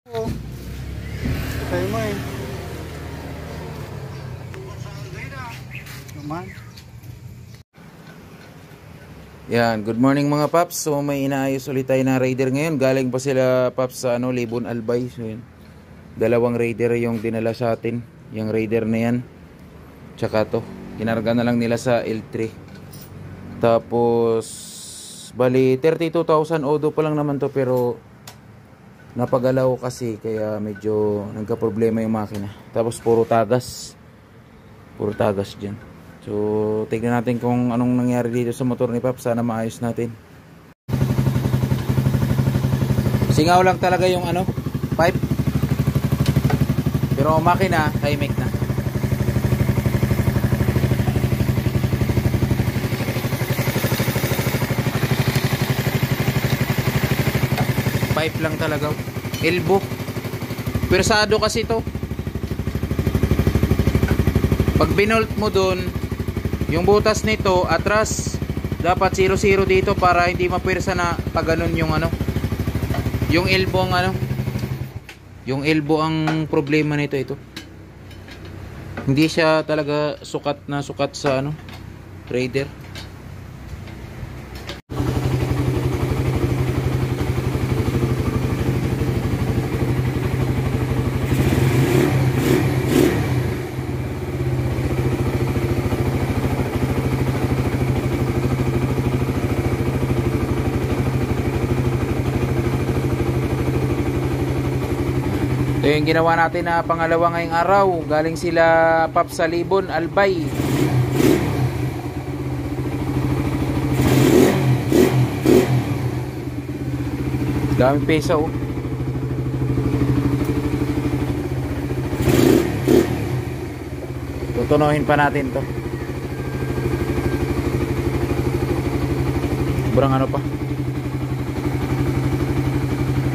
Oo. Kaya mo eh. Naman. Yan, good morning mga paps. So may inaayos ulit tayo na raider ngayon. Galing pa sila paps sa Libon Albay. So yun. Dalawang raider yung dinala sa atin. Yung raider na yan. Tsaka to. Kinarga na lang nila sa L3. Tapos bali 32,000 odo pa lang naman to, pero napagalaw kasi kaya medyo nagka-problema yung makina. Tapos puro tagas. Puro tagas dyan. So, tignan natin kung anong nangyari dito sa motor ni Pap. Sana maayos natin. Singaw lang talaga yung pipe. Pero makina, high-mech na. Pipe lang talaga. Elbow. Persado kasi to. Pag binolt mo dun, yung butas nito atras, dapat 0-0 dito para hindi mapwersa na pag ganun yung yung elbow ang yung elbow ang problema nito ito. Hindi siya talaga sukat sa Raider. Ito yung ginawa natin na pangalawa ngayong araw. Galing sila Pap sa Libon Albay. Daming pesa oh. Tutunuhin pa natin to. Sobrang pa.